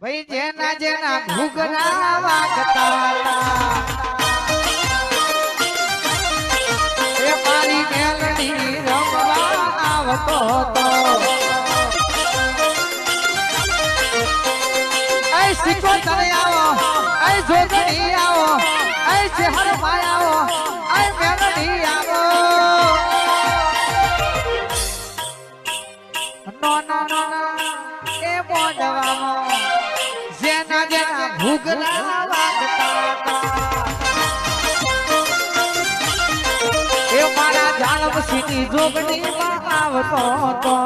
ભાઈ જેના જેના ઘૂઘરા વાગતા એ મારી મેલડી રમવા આવતો હતો એ સિકો તને આવો એ જોગણી આવો એ શહેર માં આવો એ મેલડી આવો નોના નોના એ મોજવામાં જેના જેના ઘૂઘરા વાગતા એ મારા જાળવસીની જોગણીમાં આવતો હતો